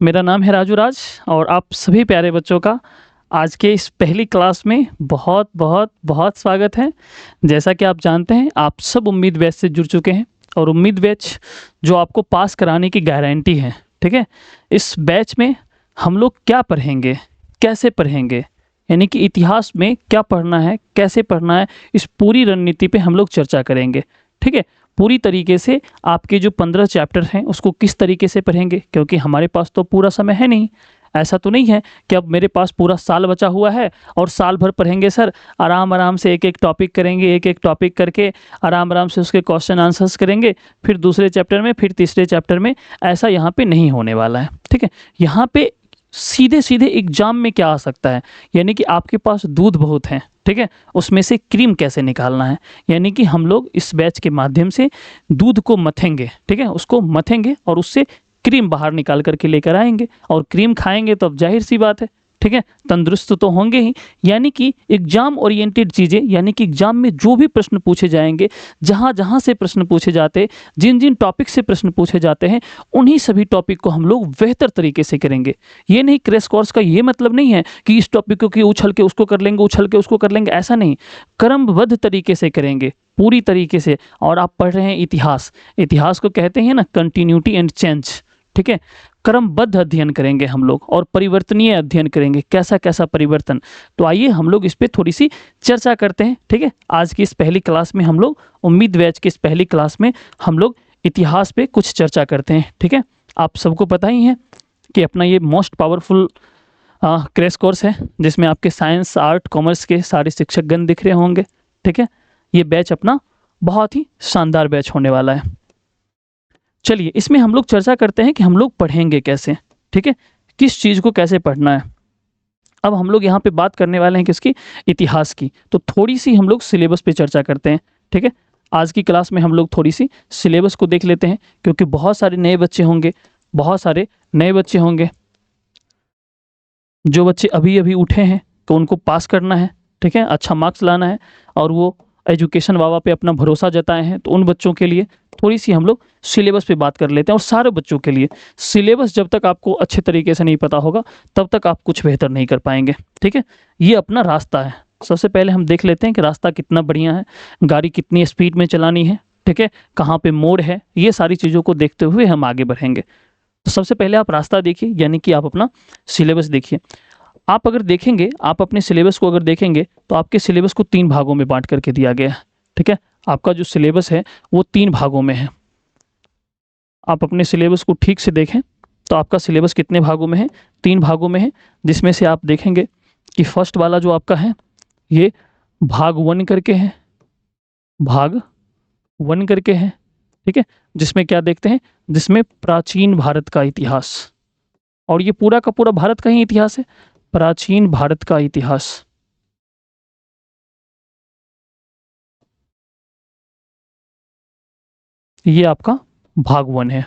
मेरा नाम है राजू राज और आप सभी प्यारे बच्चों का आज के इस पहली क्लास में बहुत बहुत बहुत स्वागत है। जैसा कि आप जानते हैं आप सब उम्मीद बैच से जुड़ चुके हैं और उम्मीद बैच जो आपको पास कराने की गारंटी है। ठीक है, इस बैच में हम लोग क्या पढ़ेंगे, कैसे पढ़ेंगे, यानी कि इतिहास में क्या पढ़ना है, कैसे पढ़ना है, इस पूरी रणनीति पे हम लोग चर्चा करेंगे। ठीक है, पूरी तरीके से आपके जो 15 चैप्टर हैं उसको किस तरीके से पढ़ेंगे, क्योंकि हमारे पास तो पूरा समय है नहीं। ऐसा तो नहीं है कि अब मेरे पास पूरा साल बचा हुआ है और साल भर पढ़ेंगे सर। आराम आराम से एक एक टॉपिक करेंगे, एक एक टॉपिक करके आराम आराम से उसके क्वेश्चन आंसर्स करेंगे, फिर दूसरे चैप्टर में, फिर तीसरे चैप्टर में। ऐसा यहाँ पे नहीं होने वाला है। ठीक है, यहाँ पे सीधे सीधे एग्जाम में क्या आ सकता है, यानी कि आपके पास दूध बहुत है, ठीक है, उसमें से क्रीम कैसे निकालना है। यानी कि हम लोग इस बैच के माध्यम से दूध को मथेंगे, ठीक है, उसको मथेंगे और उससे क्रीम बाहर निकाल करके लेकर आएंगे और क्रीम खाएंगे तो अब जाहिर सी बात है, ठीक है, तंदुरुस्त तो होंगे ही। यानी कि एग्जाम ओरिएंटेड चीज़ें, यानी कि एग्जाम में जो भी प्रश्न पूछे जाएंगे, जहाँ जहाँ से प्रश्न पूछे जाते, जिन जिन टॉपिक से प्रश्न पूछे जाते हैं, उन्हीं सभी टॉपिक को हम लोग बेहतर तरीके से करेंगे। ये नहीं, क्रैश कोर्स का ये मतलब नहीं है कि इस टॉपिक को कि उछल के उसको कर लेंगे, उछल के उसको कर लेंगे, ऐसा नहीं। क्रमबद्ध तरीके से करेंगे, पूरी तरीके से। और आप पढ़ रहे हैं इतिहास, इतिहास को कहते हैं ना कंटिन्यूटी एंड चेंज। ठीक है, क्रमबद्ध अध्ययन करेंगे हम लोग और परिवर्तनीय अध्ययन करेंगे, कैसा कैसा परिवर्तन। तो आइए हम लोग इस पे थोड़ी सी चर्चा करते हैं। ठीक है, आज की इस पहली क्लास में हम लोग, उम्मीद बैच की इस पहली क्लास में हम लोग इतिहास पे कुछ चर्चा करते हैं। ठीक है, आप सबको पता ही है कि अपना ये मोस्ट पावरफुल क्रैश कोर्स है, जिसमें आपके साइंस, आर्ट, कॉमर्स के सारे शिक्षकगण दिख रहे होंगे। ठीक है, ये बैच अपना बहुत ही शानदार बैच होने वाला है। चलिए इसमें हम लोग चर्चा करते हैं कि हम लोग पढ़ेंगे कैसे। ठीक है, किस चीज़ को कैसे पढ़ना है। अब हम लोग यहाँ पे बात करने वाले हैं किसकी, इतिहास की। तो थोड़ी सी हम लोग सिलेबस पे चर्चा करते हैं। ठीक है, आज की क्लास में हम लोग थोड़ी सी सिलेबस को देख लेते हैं, क्योंकि बहुत सारे नए बच्चे होंगे, बहुत सारे नए बच्चे होंगे। जो बच्चे अभी अभी उठे हैं तो उनको पास करना है, ठीक है, अच्छा मार्क्स लाना है, और वो एजुकेशन बाबा पे अपना भरोसा जताए हैं, तो उन बच्चों के लिए थोड़ी सी हम लोग सिलेबस पे बात कर लेते हैं। और सारे बच्चों के लिए सिलेबस जब तक आपको अच्छे तरीके से नहीं पता होगा तब तक आप कुछ बेहतर नहीं कर पाएंगे। ठीक है, ये अपना रास्ता है। सबसे पहले हम देख लेते हैं कि रास्ता कितना बढ़िया है, गाड़ी कितनी स्पीड में चलानी है, ठीक है, कहाँ पे मोड़ है, ये सारी चीज़ों को देखते हुए हम आगे बढ़ेंगे। तो सबसे पहले आप रास्ता देखिए, यानी कि आप अपना सिलेबस देखिए। आप अगर देखेंगे, आप अपने सिलेबस को अगर देखेंगे तो आपके सिलेबस को 3 भागों में बांट करके दिया गया है। ठीक है, आपका जो सिलेबस है वो 3 भागों में है। आप अपने सिलेबस को ठीक से देखें तो आपका सिलेबस कितने भागों में है, 3 भागों में है। जिसमें से आप देखेंगे कि फर्स्ट वाला जो आपका है ये भाग 1 करके है, भाग 1 करके है। ठीक है, जिसमें क्या देखते हैं, जिसमें प्राचीन भारत का इतिहास, और ये पूरा का पूरा भारत का ही इतिहास है, प्राचीन भारत का इतिहास। ये आपका भाग 1 है।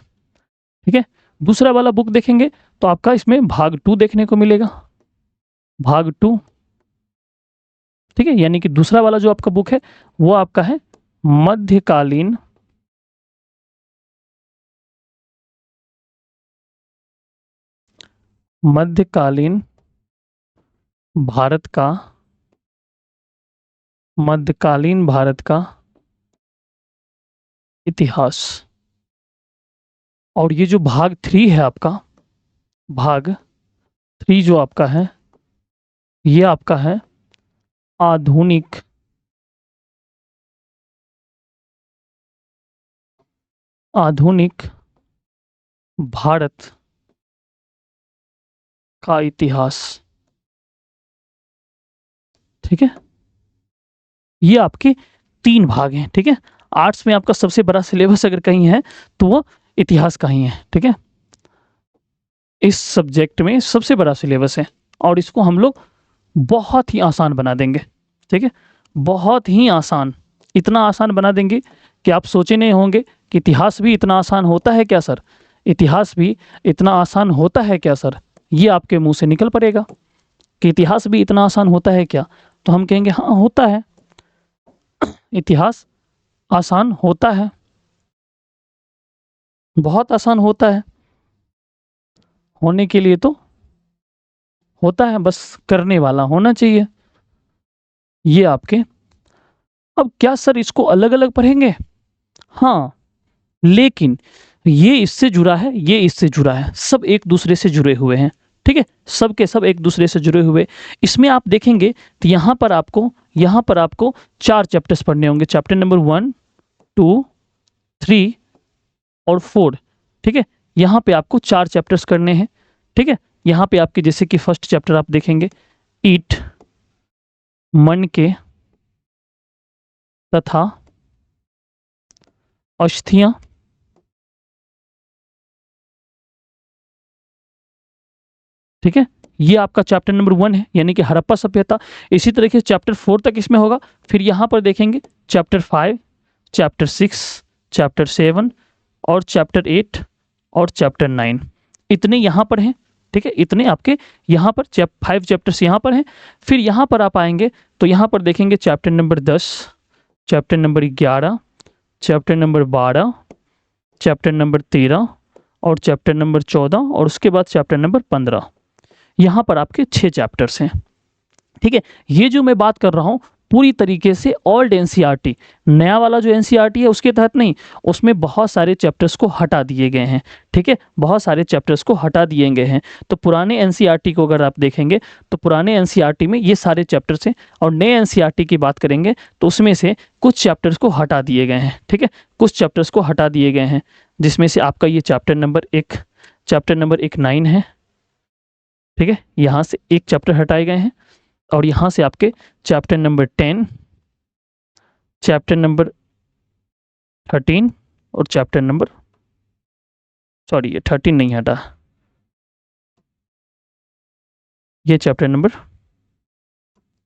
ठीक है, दूसरा वाला बुक देखेंगे तो आपका इसमें भाग 2 देखने को मिलेगा, भाग 2। ठीक है, यानी कि दूसरा वाला जो आपका बुक है वो आपका है मध्यकालीन मध्यकालीन भारत का, मध्यकालीन भारत का इतिहास। और ये जो भाग 3 है आपका, भाग 3 जो आपका है ये आपका है आधुनिक आधुनिक भारत का इतिहास। ठीक है, ये आपके 3 भाग हैं। ठीक है, आर्ट्स में आपका सबसे बड़ा सिलेबस अगर कहीं है तो वो इतिहास का ही है। ठीक है, इस सब्जेक्ट में सबसे बड़ा सिलेबस है और इसको हम लोग बहुत ही आसान बना देंगे। ठीक है, बहुत ही आसान, इतना आसान बना देंगे कि आप सोचे नहीं होंगे कि इतिहास भी इतना आसान होता है क्या सर, इतिहास भी इतना आसान होता है क्या सर। ये आपके मुंह से निकल पड़ेगा कि इतिहास भी इतना आसान होता है क्या, तो हम कहेंगे हाँ होता है, इतिहास आसान होता है, बहुत आसान होता है। होने के लिए तो होता है, बस करने वाला होना चाहिए। ये आपके, अब क्या सर इसको अलग अलग पढ़ेंगे? हाँ, लेकिन ये इससे जुड़ा है, ये इससे जुड़ा है, सब एक दूसरे से जुड़े हुए हैं। ठीक है, सब के सब एक दूसरे से जुड़े हुए। इसमें आप देखेंगे तो यहाँ पर आपको 4 चैप्टर्स पढ़ने होंगे, चैप्टर नंबर 1, 2, 3 और 4। ठीक है, यहाँ पे आपको 4 चैप्टर्स करने हैं। ठीक है, यहाँ पे आपके जैसे कि फर्स्ट चैप्टर आप देखेंगे, ईट, मन के तथा अस्थियां। ठीक है, ये आपका चैप्टर नंबर 1 है, यानी कि हड़प्पा सभ्यता। इसी तरीके से चैप्टर 4 तक इसमें होगा। फिर यहाँ पर देखेंगे चैप्टर 5, चैप्टर 6, चैप्टर 7 और चैप्टर 8 और चैप्टर 9, इतने यहाँ पर हैं। ठीक है, इतने आपके यहाँ पर 5 चैप्टर्स यहाँ पर हैं। फिर यहाँ पर आप आएंगे तो यहाँ पर देखेंगे chapter number 10, chapter number 11, chapter number 12, chapter number 13 और चैप्टर नंबर 14 और उसके बाद चैप्टर नंबर 15। यहाँ पर आपके 6 चैप्टर्स हैं। ठीक है, ये जो मैं बात कर रहा हूँ पूरी तरीके से ओल्ड एनसीईआरटी, नया वाला जो एनसीईआरटी है उसके तहत नहीं, उसमें बहुत सारे चैप्टर्स को हटा दिए गए हैं। ठीक है, बहुत सारे चैप्टर्स को हटा दिए गए हैं। तो पुराने एनसीईआरटी को अगर आप देखेंगे तो पुराने एनसीईआरटी में ये सारे चैप्टर्स हैं, और नए एनसीईआरटी की बात करेंगे तो उसमें से कुछ चैप्टर्स को हटा दिए गए हैं। ठीक है, कुछ चैप्टर्स को हटा दिए गए हैं, जिसमें से आपका ये चैप्टर नंबर 1 9 है। ठीक है, यहाँ से एक चैप्टर हटाए गए हैं, और यहाँ से आपके चैप्टर नंबर 10, चैप्टर नंबर 13 और चैप्टर नंबर, सॉरी ये 13 नहीं हटा, ये चैप्टर नंबर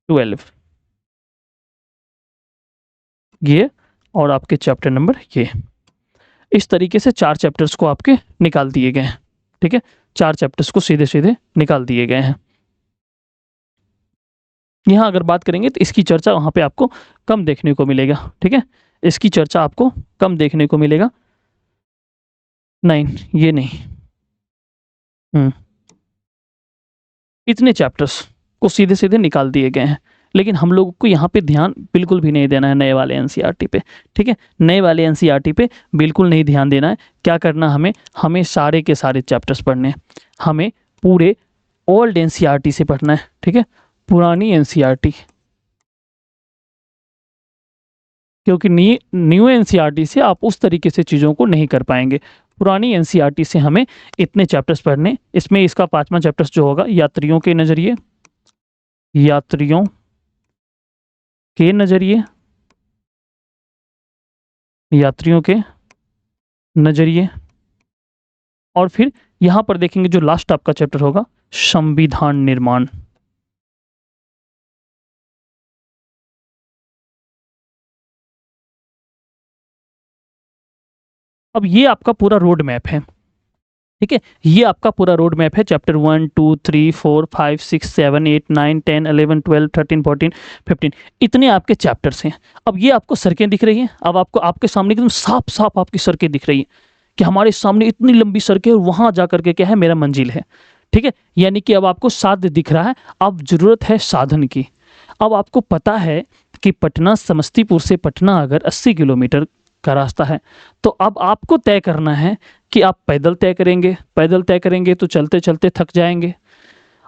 12, ये और आपके चैप्टर नंबर ये, इस तरीके से 4 चैप्टर्स को आपके निकाल दिए गए हैं। ठीक है, 4 चैप्टर्स को सीधे सीधे निकाल दिए गए हैं। यहाँ अगर बात करेंगे तो इसकी चर्चा वहाँ पे आपको कम देखने को मिलेगा। ठीक है, इसकी चर्चा आपको कम देखने को मिलेगा। 9 ये नहीं, इतने चैप्टर्स को सीधे सीधे निकाल दिए गए हैं। लेकिन हम लोगों को यहाँ पे ध्यान बिल्कुल भी नहीं देना है नए वाले एनसीईआरटी पे। ठीक है, नए वाले एनसीईआरटी पे बिल्कुल नहीं ध्यान देना है। क्या करना हमें सारे के सारे चैप्टर्स पढ़ने हैं, हमें पूरे ओल्ड एनसीईआरटी से पढ़ना है। ठीक है, पुरानी एनसीईआरटी, क्योंकि न्यू एनसीईआरटी से आप उस तरीके से चीज़ों को नहीं कर पाएंगे। पुरानी एनसीईआरटी से हमें इतने चैप्टर्स पढ़ने, इसमें इसका 5वां चैप्टर्स जो होगा यात्रियों के नज़रिए, यात्रियों के नज़रिए, यात्रियों के नज़रिए, और फिर यहाँ पर देखेंगे जो लास्ट आपका चैप्टर होगा संविधान निर्माण। अब ये आपका पूरा रोड मैप है। ठीक है, ये आपका पूरा रोड मैप है। चैप्टर 1 2 3 4 5 6 7 8 9 10 11 12 13 14 15, इतने आपके चैप्टर्स हैं। अब ये आपको सड़कें दिख रही हैं, अब आपको आपके सामने एकदम साफ साफ आपकी सड़कें दिख रही हैं कि हमारे सामने इतनी लंबी सड़कें और वहां जाकर के क्या है, मेरा मंजिल है। ठीक है, यानी कि अब आपको साध्य दिख रहा है, अब जरूरत है साधन की। अब आपको पता है कि पटना, समस्तीपुर से पटना अगर 80 किलोमीटर का रास्ता है, तो अब आपको तय करना है कि आप पैदल तय करेंगे तो चलते चलते थक जाएंगे।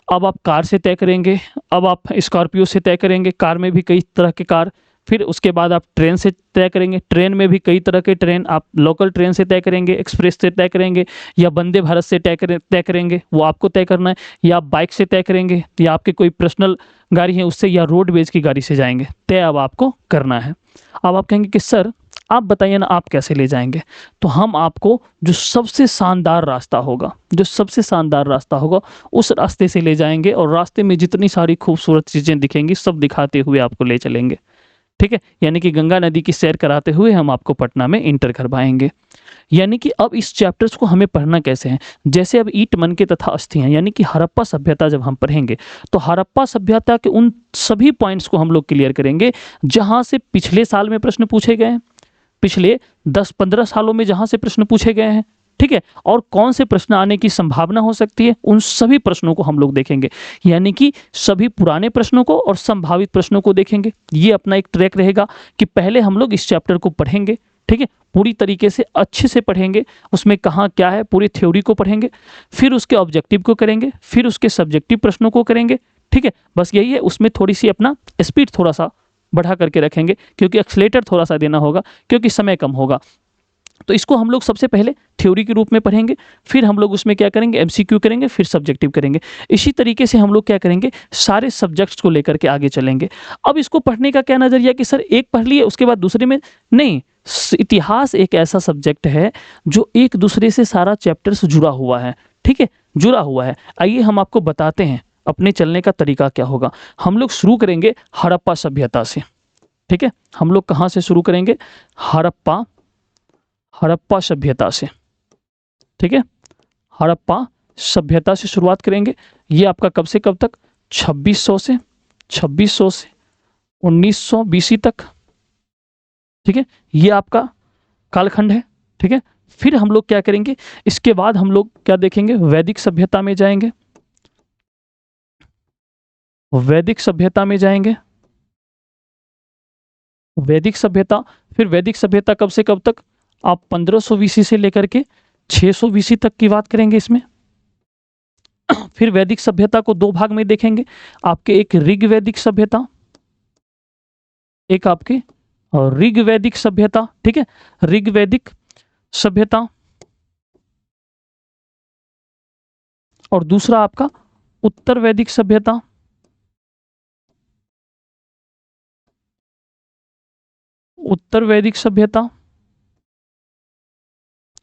अब आप कार से तय करेंगे, अब आप स्कॉर्पियो से तय करेंगे, कार में भी कई तरह के कार। फिर उसके बाद आप ट्रेन से तय करेंगे, ट्रेन में भी कई तरह के ट्रेन, आप लोकल ट्रेन से तय करेंगे, एक्सप्रेस से तय करेंगे, या वंदे भारत से तय करेंगे, वो आपको तय करना है। या आप बाइक से तय करेंगे, या आपके कोई पर्सनल गाड़ी है उससे, या रोडवेज की गाड़ी से जाएंगे, तय अब आपको करना है। अब आप कहेंगे कि सर आप बताइए ना, आप कैसे ले जाएंगे? तो हम आपको जो सबसे शानदार रास्ता होगा, उस रास्ते से ले जाएंगे, और रास्ते में जितनी सारी खूबसूरत चीज़ें दिखेंगी सब दिखाते हुए आपको ले चलेंगे। ठीक है, यानी कि गंगा नदी की सैर कराते हुए हम आपको पटना में इंटर करवाएंगे। यानी कि अब इस चैप्टर्स को हमें पढ़ना कैसे है, जैसे अब ईट, मन के तथा अस्थियां, यानी कि हड़प्पा सभ्यता जब हम पढ़ेंगे तो हड़प्पा सभ्यता के उन सभी पॉइंट्स को हम लोग क्लियर करेंगे जहां से पिछले साल में प्रश्न पूछे गए हैं, पिछले 10-15 सालों में जहां से प्रश्न पूछे गए हैं। ठीक है, और कौन से प्रश्न आने की संभावना हो सकती है, उन सभी प्रश्नों को हम लोग देखेंगे। यानी कि सभी पुराने प्रश्नों को और संभावित प्रश्नों को देखेंगे। ये अपना एक ट्रैक रहेगा कि पहले हम लोग इस चैप्टर को पढ़ेंगे, ठीक है, पूरी तरीके से अच्छे से पढ़ेंगे, उसमें कहाँ क्या है पूरी थ्योरी को पढ़ेंगे, फिर उसके ऑब्जेक्टिव को करेंगे, फिर उसके सब्जेक्टिव प्रश्नों को करेंगे, ठीक है। बस यही है, उसमें थोड़ी सी अपना स्पीड थोड़ा सा बढ़ा करके रखेंगे, क्योंकि एक्सलेटर थोड़ा सा देना होगा, क्योंकि समय कम होगा। तो इसको हम लोग सबसे पहले थ्योरी के रूप में पढ़ेंगे, फिर हम लोग उसमें क्या करेंगे, एमसीक्यू करेंगे, फिर सब्जेक्टिव करेंगे। इसी तरीके से हम लोग क्या करेंगे, सारे सब्जेक्ट्स को लेकर के आगे चलेंगे। अब इसको पढ़ने का क्या नज़रिया कि सर एक पढ़ लिए उसके बाद दूसरे में नहीं, इतिहास एक ऐसा सब्जेक्ट है जो एक दूसरे से सारा चैप्टर से जुड़ा हुआ है, ठीक है, जुड़ा हुआ है। आइए हम आपको बताते हैं अपने चलने का तरीका क्या होगा। हम लोग शुरू करेंगे हड़प्पा सभ्यता से, ठीक है। हम लोग कहाँ से शुरू करेंगे, हड़प्पा सभ्यता से, ठीक है। हड़प्पा सभ्यता से शुरुआत करेंगे। ये आपका कब से कब तक, 2600 से 1900 बीसी तक, ठीक है, ये आपका कालखंड है, ठीक है। फिर हम लोग क्या करेंगे, इसके बाद हम लोग क्या देखेंगे, वैदिक सभ्यता में जाएंगे, वैदिक सभ्यता में जाएंगे, वैदिक सभ्यता। फिर वैदिक सभ्यता कब से कब तक, आप 1500 बीसी से लेकर के 600 बीसी तक की बात करेंगे इसमें। फिर वैदिक सभ्यता को दो भाग में देखेंगे, आपके एक ऋग्वैदिक सभ्यता, एक आपके ऋग्वैदिक सभ्यता, ठीक है, ऋग्वैदिक सभ्यता, और दूसरा आपका उत्तर वैदिक सभ्यता, उत्तर वैदिक सभ्यता।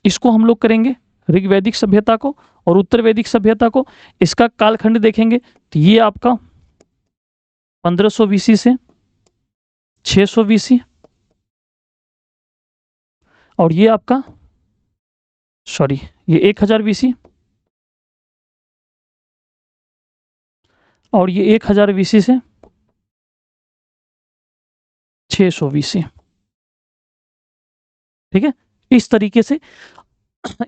इसको हम लोग करेंगे, ऋग्वैदिक सभ्यता को और उत्तर वैदिक सभ्यता को। इसका कालखंड देखेंगे तो ये आपका 1500 बीसी से 600 बीसी, और ये आपका सॉरी ये 1000 बीसी, और ये 1000 बीसी से 600 बीसी, ठीक है। इस तरीके से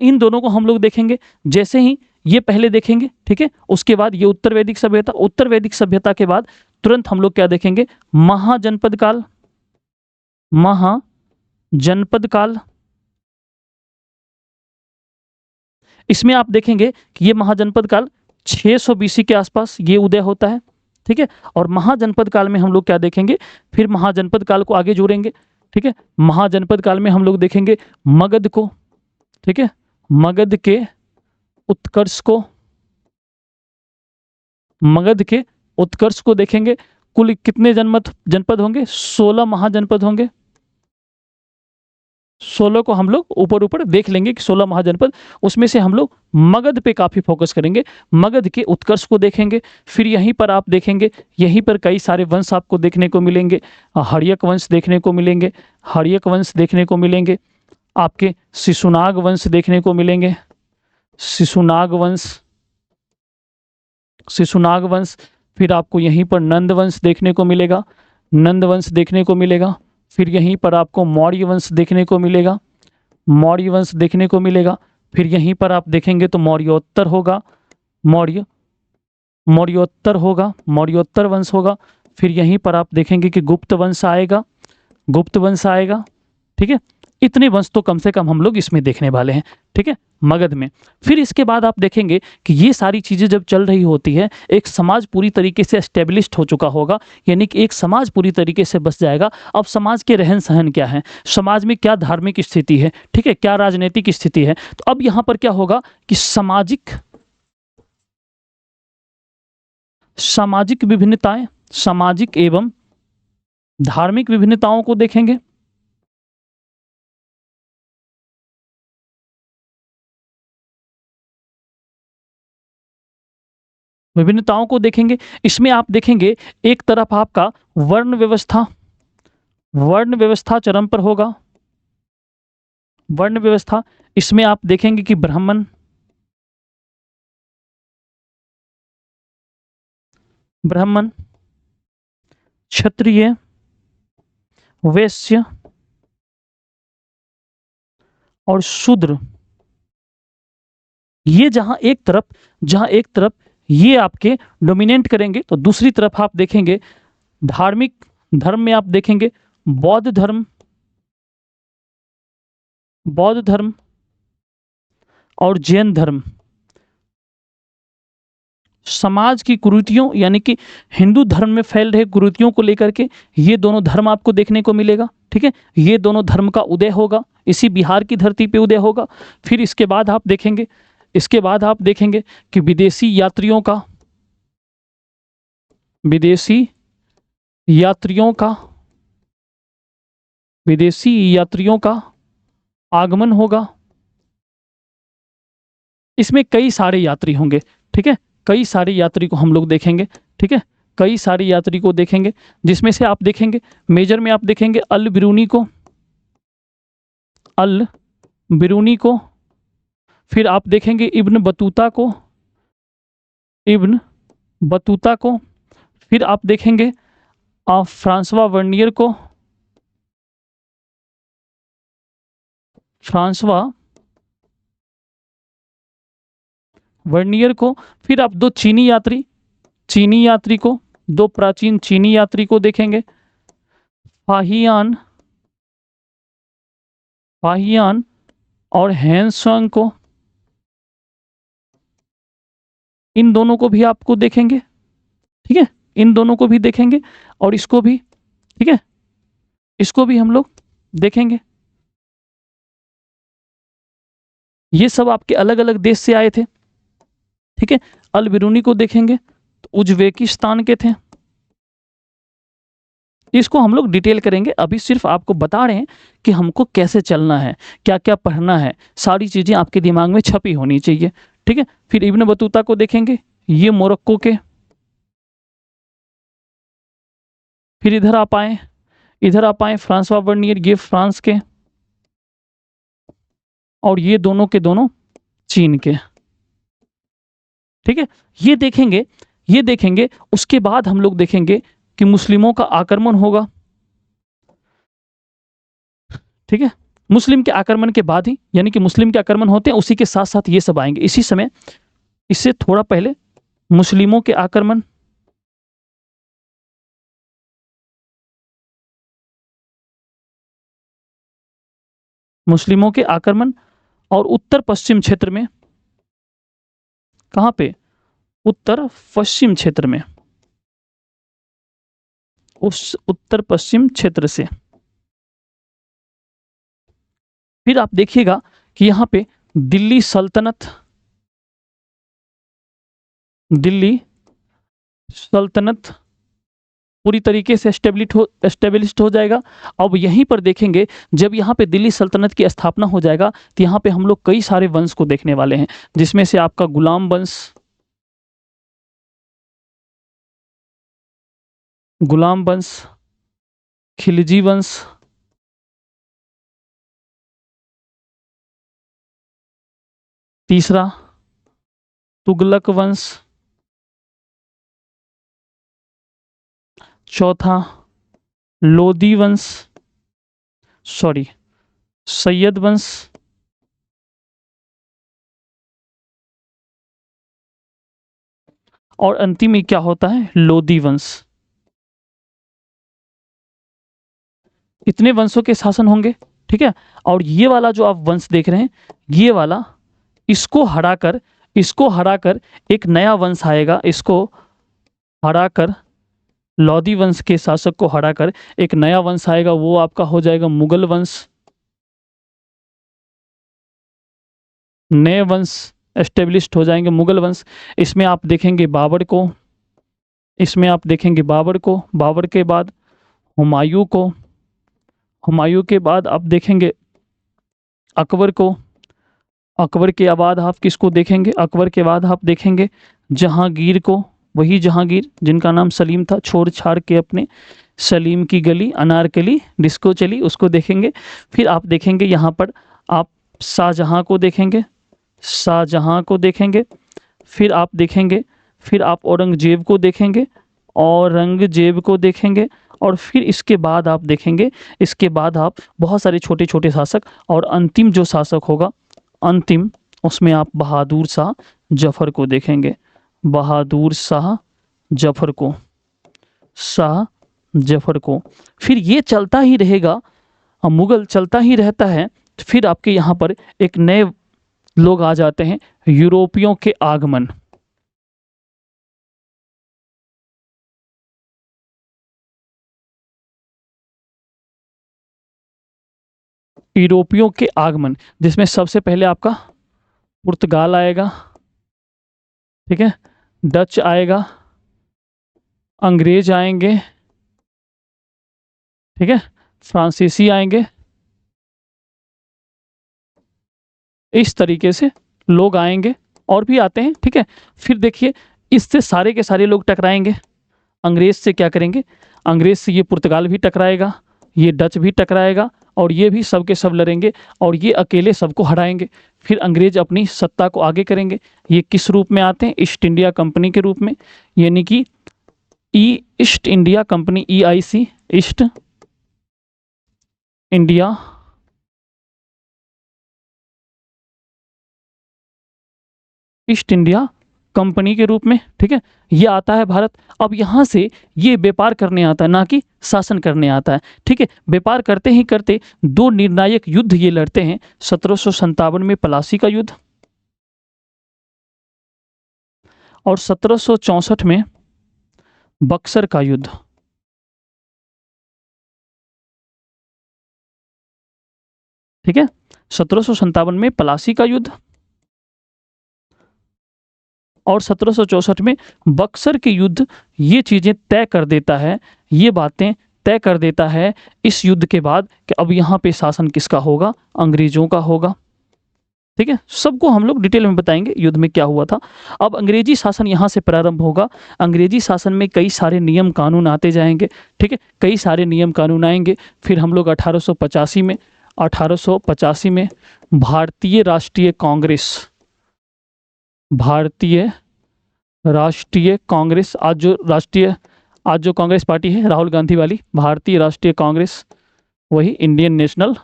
इन दोनों को हम लोग देखेंगे। जैसे ही ये पहले देखेंगे, ठीक है, उसके बाद ये उत्तर वैदिक सभ्यता, उत्तर वैदिक सभ्यता के बाद तुरंत हम लोग क्या देखेंगे, महाजनपद काल, महाजनपद काल। इसमें आप देखेंगे कि ये महाजनपद काल 600 बीसी के आसपास ये उदय होता है, ठीक है। और महाजनपद काल में हम लोग क्या देखेंगे, फिर महाजनपद काल को आगे जोड़ेंगे, ठीक है। महाजनपद काल में हम लोग देखेंगे मगध को, ठीक है, मगध के उत्कर्ष को, मगध के उत्कर्ष को देखेंगे। कुल कितने जनपद होंगे, 16 महाजनपद होंगे। 16 को हम लोग ऊपर ऊपर देख लेंगे कि 16 महाजनपद, उसमें से हम लोग मगध पे काफी फोकस करेंगे, मगध के उत्कर्ष को देखेंगे। फिर यहीं पर आप देखेंगे, यहीं पर कई सारे वंश आपको देखने को मिलेंगे, हर्यक वंश देखने को मिलेंगे, हर्यक वंश देखने को मिलेंगे, आपके शिशुनाग वंश देखने को मिलेंगे, शिशुनाग वंश, शिशुनाग वंश। फिर आपको यहीं पर नंद वंश देखने को मिलेगा, नंद वंश देखने को मिलेगा। फिर यहीं पर आपको मौर्य वंश देखने को मिलेगा, मौर्य वंश देखने को मिलेगा। फिर यहीं पर आप देखेंगे तो मौर्योत्तर होगा, मौर्योत्तर होगा, मौर्योत्तर वंश होगा। फिर यहीं पर आप देखेंगे कि गुप्त वंश आएगा, गुप्त वंश आएगा, ठीक है। इतने वंश तो कम से कम हम लोग इसमें देखने वाले हैं, ठीक है, मगध में। फिर इसके बाद आप देखेंगे कि ये सारी चीज़ें जब चल रही होती है, एक समाज पूरी तरीके से एस्टेब्लिश्ड हो चुका होगा, यानी कि एक समाज पूरी तरीके से बस जाएगा। अब समाज के रहन सहन क्या है, समाज में क्या धार्मिक स्थिति है, ठीक है, क्या राजनीतिक स्थिति है। तो अब यहाँ पर क्या होगा कि सामाजिक विभिन्नताएं, सामाजिक एवं धार्मिक विभिन्नताओं को देखेंगे। विभिन्नताओं को देखेंगे। इसमें आप देखेंगे एक तरफ आपका वर्ण व्यवस्था, वर्ण व्यवस्था चरम पर होगा, वर्ण व्यवस्था। इसमें आप देखेंगे कि ब्राह्मण, ब्राह्मण, क्षत्रिय, वैश्य और शूद्र, ये जहाँ एक तरफ ये आपके डोमिनेट करेंगे, तो दूसरी तरफ आप देखेंगे धार्मिक धर्म में आप देखेंगे बौद्ध धर्म और जैन धर्म। समाज की कुरीतियों यानी कि हिंदू धर्म में फैल रहे कुरीतियों को लेकर के ये दोनों धर्म आपको देखने को मिलेगा। ठीक है, ये दोनों धर्म का उदय होगा, इसी बिहार की धरती पे उदय होगा। फिर इसके बाद आप देखेंगे कि विदेशी यात्रियों का आगमन होगा। इसमें कई सारे यात्री होंगे। ठीक है, कई सारे यात्री को हम लोग देखेंगे। ठीक है, कई सारे यात्री को देखेंगे, जिसमें से आप देखेंगे मेजर में आप देखेंगे अल बिरूनी को, फिर आप देखेंगे इब्न बतूता को, फिर आप देखेंगे फ्रांसवा वर्नियर को, फिर आप दो चीनी यात्री को, दो प्राचीन चीनी यात्री को देखेंगे, फाहियान और हैंसुआंग को, इन दोनों को भी आपको देखेंगे। ठीक है, इन दोनों को भी देखेंगे और इसको भी, ठीक है, इसको भी हम लोग देखेंगे। ये सब आपके अलग अलग देश से आए थे। ठीक है, अल बिरूनी को देखेंगे तो उज्बेकिस्तान के थे। इसको हम लोग डिटेल करेंगे, अभी सिर्फ आपको बता रहे हैं कि हमको कैसे चलना है, क्या क्या पढ़ना है, सारी चीजें आपके दिमाग में छपी होनी चाहिए। ठीक है, फिर इब्न बतूता को देखेंगे, ये मोरक्को के। फिर इधर आप आए फ्रांसवा वर्नियर, ये फ्रांस के, और ये दोनों के दोनों चीन के। ठीक है, ये देखेंगे। उसके बाद हम लोग देखेंगे कि मुस्लिमों का आक्रमण होगा। ठीक है, मुस्लिम के आक्रमण के बाद ही, यानी कि मुस्लिम के आक्रमण होते हैं उसी के साथ साथ ये सब आएंगे इसी समय, इससे थोड़ा पहले मुस्लिमों के आक्रमण और उत्तर पश्चिम क्षेत्र में, कहां पे, उत्तर पश्चिम क्षेत्र में, उस उत्तर पश्चिम क्षेत्र से। फिर आप देखिएगा कि यहां पे दिल्ली सल्तनत पूरी तरीके से एस्टेब्लिश्ड हो जाएगा। अब यहीं पर देखेंगे जब यहाँ पे दिल्ली सल्तनत की स्थापना हो जाएगा तो यहाँ पे हम लोग कई सारे वंश को देखने वाले हैं, जिसमें से आपका गुलाम वंश, खिलजी वंश, तीसरा तुगलक वंश, चौथा लोदी वंश, सैयद वंश, और अंतिम में क्या होता है, लोदी वंश। इतने वंशों के शासन होंगे। ठीक है, और ये वाला जो आप वंश देख रहे हैं, ये वाला, इसको हराकर एक नया वंश आएगा। इसको हराकर, लोदी वंश के शासक को हराकर एक नया वंश आएगा, वो आपका हो जाएगा मुगल वंश। नए वंश एस्टेब्लिश्ड हो जाएंगे, मुगल वंश। इसमें आप देखेंगे बाबर को, बाबर के बाद हुमायूं को, हुमायूं के बाद आप देखेंगे अकबर को, अकबर के बाद आप किसको देखेंगे, अकबर के बाद आप देखेंगे जहांगीर को, वही जहांगीर जिनका नाम सलीम था, छोड़ छाड़ के अपने सलीम की गली अनारकली डिस्को चली, उसको देखेंगे। फिर आप देखेंगे यहाँ पर आप शाहजहां को देखेंगे, फिर आप देखेंगे, फिर आप औरंगजेब को देखेंगे, और फिर इसके बाद आप देखेंगे, इसके बाद आप बहुत सारे छोटे छोटे शासक, और अंतिम जो शासक होगा, अंतिम उसमें आप बहादुर शाह जफर को देखेंगे, बहादुर शाह जफर को, शाह जफर को। फिर ये चलता ही रहेगा, मुगल चलता ही रहता है। फिर आपके यहाँ पर एक नए लोग आ जाते हैं, यूरोपियों के आगमन। यूरोपियों के आगमन, जिसमें सबसे पहले आपका पुर्तगाल आएगा, ठीक है, डच आएगा, अंग्रेज आएंगे, ठीक है, फ्रांसीसी आएंगे। इस तरीके से लोग आएंगे, और भी आते हैं, ठीक है। फिर देखिए, इससे सारे के सारे लोग टकराएंगे। अंग्रेज से क्या करेंगे, अंग्रेज से ये पुर्तगाल भी टकराएगा, ये डच भी टकराएगा, और ये भी सब के सब लड़ेंगे, और ये अकेले सबको हराएंगे। फिर अंग्रेज अपनी सत्ता को आगे करेंगे। ये किस रूप में आते हैं, ईस्ट इंडिया कंपनी के रूप में, यानी कि east India company, EIC, east India east India company के रूप में, ठीक है। ये आता है भारत। अब यहाँ से ये व्यापार करने आता है, ना कि शासन करने आता है, ठीक है। व्यापार करते ही करते दो निर्णायक युद्ध ये लड़ते हैं। 1757 में प्लासी का युद्ध, और 1764 में बक्सर का युद्ध, ठीक है। 1757 में प्लासी का युद्ध, और 1764 में बक्सर के युद्ध। ये चीज़ें तय कर देता है, ये बातें तय कर देता है इस युद्ध के बाद कि अब यहाँ पे शासन किसका होगा, अंग्रेजों का होगा, ठीक है। सबको हम लोग डिटेल में बताएंगे युद्ध में क्या हुआ था। अब अंग्रेजी शासन यहाँ से प्रारंभ होगा। अंग्रेजी शासन में कई सारे नियम कानून आते जाएंगे, ठीक है, कई सारे नियम कानून आएंगे। फिर हम लोग 1885 में भारतीय राष्ट्रीय कांग्रेस, भारतीय राष्ट्रीय कांग्रेस, आज जो कांग्रेस पार्टी है राहुल गांधी वाली, भारतीय राष्ट्रीय कांग्रेस, वही इंडियन नेशनल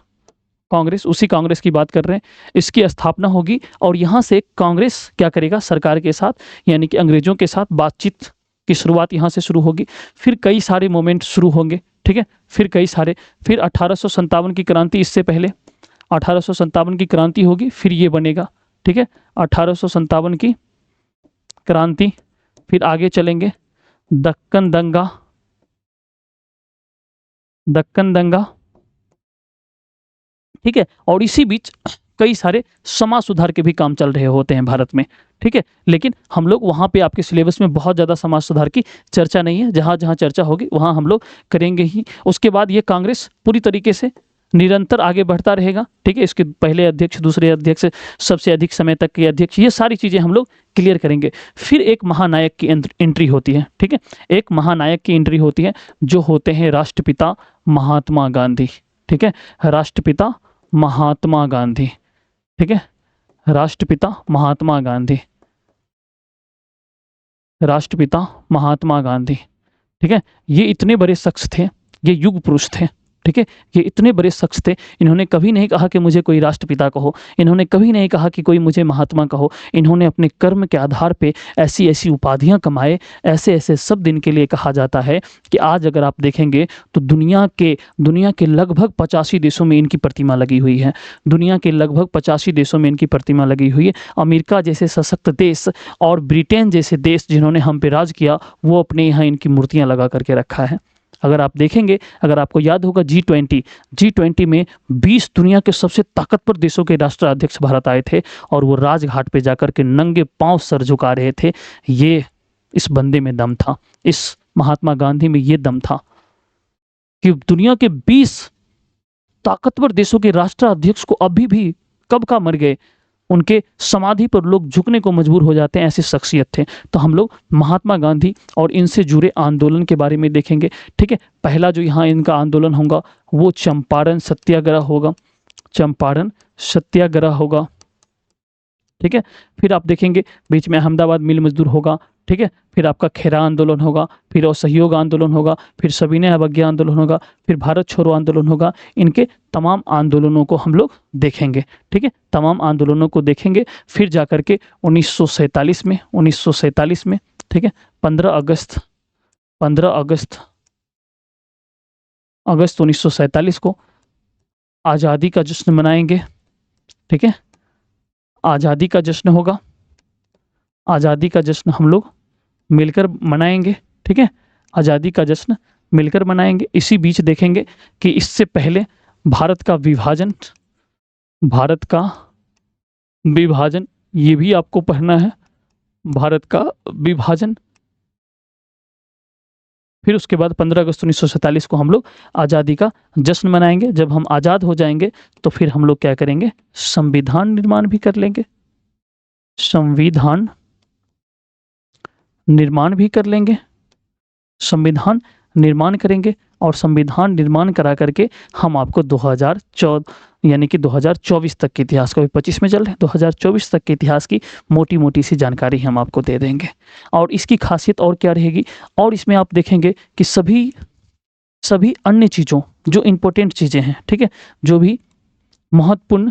कांग्रेस, उसी कांग्रेस की बात कर रहे हैं। इसकी स्थापना होगी, और यहाँ से कांग्रेस क्या करेगा, सरकार के साथ, यानी कि अंग्रेजों के साथ बातचीत की शुरुआत यहाँ से शुरू होगी। फिर कई सारे मोमेंट शुरू होंगे, ठीक है। फिर 1857 की क्रांति, इससे पहले 1857 की क्रांति होगी, फिर ये बनेगा, ठीक है, 1857 की क्रांति। फिर आगे चलेंगे, दक्कन दंगा, दक्कन दंगा, ठीक है। और इसी बीच कई सारे समाज सुधार के भी काम चल रहे होते हैं भारत में, ठीक है। लेकिन हम लोग वहाँ पे आपके सिलेबस में बहुत ज़्यादा समाज सुधार की चर्चा नहीं है, जहाँ जहाँ चर्चा होगी वहाँ हम लोग करेंगे ही। उसके बाद ये कांग्रेस पूरी तरीके से निरंतर आगे बढ़ता रहेगा, ठीक है। इसके पहले अध्यक्ष, दूसरे अध्यक्ष, सबसे अधिक समय तक के अध्यक्ष, ये सारी चीज़ें हम लोग क्लियर करेंगे। फिर एक महानायक की एंट्री होती है, ठीक है। एक महानायक की एंट्री होती है, जो होते हैं राष्ट्रपिता महात्मा गांधी, ठीक है। राष्ट्रपिता महात्मा गांधी, ठीक है, राष्ट्रपिता महात्मा गांधी, राष्ट्रपिता महात्मा गांधी, ठीक है। ये इतने बड़े शख्स थे, ये युग पुरुष थे, ठीक है। ये इतने बड़े शख्स थे, इन्होंने कभी नहीं कहा कि मुझे कोई राष्ट्रपिता कहो, इन्होंने कभी नहीं कहा कि कोई मुझे महात्मा कहो। इन्होंने अपने कर्म के आधार पे ऐसी ऐसी उपाधियां कमाए, ऐसे ऐसे शब्द इनके लिए कहा जाता है कि आज अगर आप देखेंगे तो दुनिया के लगभग 85 देशों में इनकी प्रतिमा लगी हुई है। दुनिया के लगभग 85 देशों में इनकी प्रतिमा लगी हुई है। अमेरिका जैसे सशक्त देश और ब्रिटेन जैसे देश जिन्होंने हम पे राज किया, वो अपने यहाँ इनकी मूर्तियाँ लगा करके रखा है। अगर आप देखेंगे, अगर आपको याद होगा G20 में 20 दुनिया के सबसे ताकतवर देशों के राष्ट्राध्यक्ष भारत आए थे, और वो राजघाट पे जाकर के नंगे पांव सर झुका रहे थे। ये इस बंदे में दम था, इस महात्मा गांधी में ये दम था कि दुनिया के 20 ताकतवर देशों के राष्ट्राध्यक्ष को अभी भी कब का मर गए, उनके समाधि पर लोग झुकने को मजबूर हो जाते हैं, ऐसी शख्सियत थे। तो हम लोग महात्मा गांधी और इनसे जुड़े आंदोलन के बारे में देखेंगे, ठीक है। पहला जो यहाँ इनका आंदोलन होगा वो चंपारण सत्याग्रह होगा, चंपारण सत्याग्रह होगा, ठीक है। फिर आप देखेंगे बीच में अहमदाबाद मिल मजदूर होगा, ठीक है, फिर आपका खेरा आंदोलन होगा, फिर असहयोग आंदोलन होगा, फिर सविनय अवज्ञा आंदोलन होगा, फिर भारत छोड़ो आंदोलन होगा। इनके तमाम आंदोलनों को हम लोग देखेंगे। ठीक है, तमाम आंदोलनों को देखेंगे। फिर जाकर के 1947 में ठीक है 15 अगस्त 1947 को आज़ादी का जश्न मनाएंगे। ठीक है, आज़ादी का जश्न होगा, आज़ादी का जश्न हम लोग मिलकर मनाएंगे। ठीक है, आज़ादी का जश्न मिलकर मनाएंगे। इसी बीच देखेंगे कि इससे पहले भारत का विभाजन ये भी आपको पढ़ना है, भारत का विभाजन। फिर उसके बाद 15 अगस्त 1947 को हम लोग आज़ादी का जश्न मनाएंगे। जब हम आज़ाद हो जाएंगे तो फिर हम लोग क्या करेंगे, संविधान निर्माण भी कर लेंगे, संविधान निर्माण भी कर लेंगे, संविधान निर्माण करेंगे। और संविधान निर्माण करा करके हम आपको 2014 यानी कि 2024 तक के इतिहास को, 25 में चल रहे हैं, 2024 तक के इतिहास की मोटी मोटी सी जानकारी हम आपको दे देंगे। और इसकी खासियत और क्या रहेगी, और इसमें आप देखेंगे कि सभी अन्य चीज़ों, जो इम्पोर्टेंट चीज़ें हैं, ठीक है, जो भी महत्वपूर्ण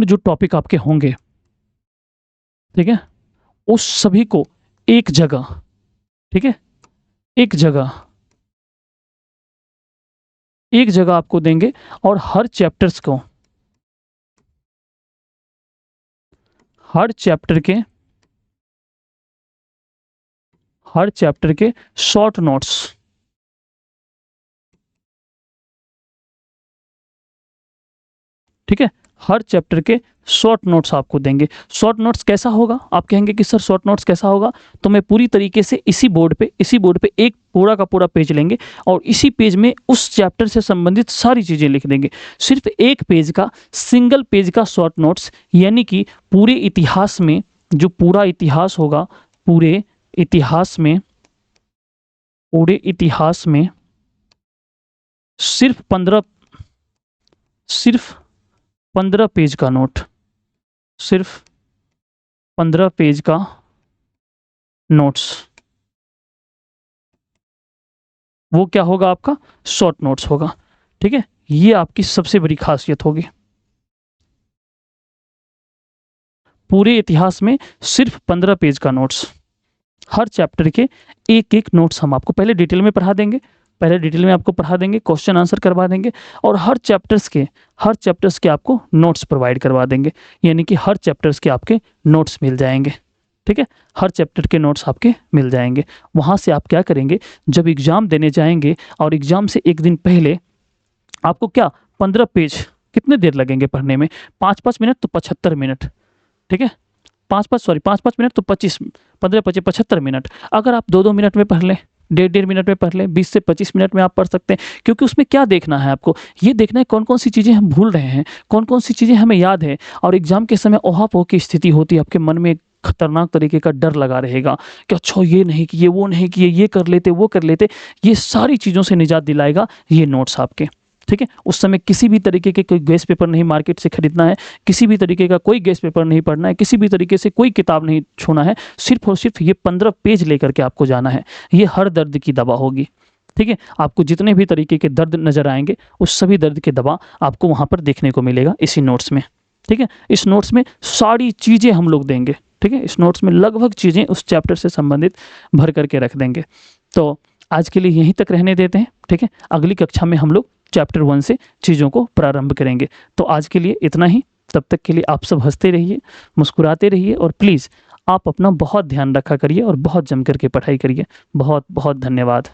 जो टॉपिक आपके होंगे, ठीक है, उस सभी को एक जगह, ठीक है, एक जगह आपको देंगे। और हर चैप्टर के शॉर्ट नोट्स, ठीक है, हर चैप्टर के शॉर्ट नोट्स आपको देंगे। शॉर्ट नोट्स कैसा होगा, आप कहेंगे कि सर शॉर्ट नोट्स कैसा होगा, तो मैं पूरी तरीके से इसी बोर्ड पे एक पूरा का पूरा पेज लेंगे और इसी पेज में उस चैप्टर से संबंधित सारी चीज़ें लिख देंगे। सिर्फ एक पेज का, सिंगल पेज का शॉर्ट नोट्स, यानी कि पूरे इतिहास में जो पूरा इतिहास होगा, पूरे इतिहास में सिर्फ 15 पेज का नोट, सिर्फ 15 पेज का नोट्स, वो क्या होगा, आपका शॉर्ट नोट्स होगा। ठीक है, ये आपकी सबसे बड़ी खासियत होगी। पूरे इतिहास में सिर्फ 15 पेज का नोट्स, हर चैप्टर के एक एक नोट्स हम आपको पहले डिटेल में पढ़ा देंगे, आपको पढ़ा देंगे, क्वेश्चन आंसर करवा देंगे और हर चैप्टर्स के आपको नोट्स प्रोवाइड करवा देंगे, यानी कि हर चैप्टर्स के आपके नोट्स मिल जाएंगे। ठीक है, हर चैप्टर के नोट्स आपके मिल जाएंगे। वहाँ से आप क्या करेंगे, जब एग्ज़ाम देने जाएंगे और एग्ज़ाम से एक दिन पहले आपको क्या 15 पेज कितने देर लगेंगे पढ़ने में, 5-5 मिनट तो 75 मिनट। ठीक है, 5-5 मिनट तो 75 मिनट। अगर आप 2-2 मिनट में पढ़ लें, 1.5 मिनट में पढ़ लें, 20 से 25 मिनट में आप पढ़ सकते हैं। क्योंकि उसमें क्या देखना है आपको, ये देखना है कौन कौन सी चीज़ें हम भूल रहे हैं, कौन कौन सी चीज़ें हमें याद है। और एग्जाम के समय ओहापोह की स्थिति होती है, आपके मन में खतरनाक तरीके का डर लगा रहेगा कि अच्छा ये नहीं किए, वो नहीं किए, ये कर लेते, वो कर लेते। ये सारी चीज़ों से निजात दिलाएगा ये नोट्स आपके। ठीक है, उस समय किसी भी तरीके के कोई गेस्ट पेपर नहीं मार्केट से खरीदना है, किसी भी तरीके का कोई गेस्ट पेपर नहीं पढ़ना है, किसी भी तरीके से कोई किताब नहीं छूना है, सिर्फ और सिर्फ ये 15 पेज लेकर के आपको जाना है। ये हर दर्द की दवा होगी। ठीक है, आपको जितने भी तरीके के दर्द नजर आएंगे उस सभी दर्द की दवा आपको वहाँ पर देखने को मिलेगा इसी नोट्स में। ठीक है, इस नोट्स में सारी चीज़ें हम लोग देंगे। ठीक है, इस नोट्स में लगभग चीज़ें उस चैप्टर से संबंधित भर करके रख देंगे। तो आज के लिए यहीं तक रहने देते हैं। ठीक है, अगली कक्षा में हम लोग चैप्टर 1 से चीज़ों को प्रारंभ करेंगे। तो आज के लिए इतना ही। तब तक के लिए आप सब हंसते रहिए, मुस्कुराते रहिए और प्लीज़ आप अपना बहुत ध्यान रखा करिए और बहुत जम करके पढ़ाई करिए। बहुत बहुत धन्यवाद।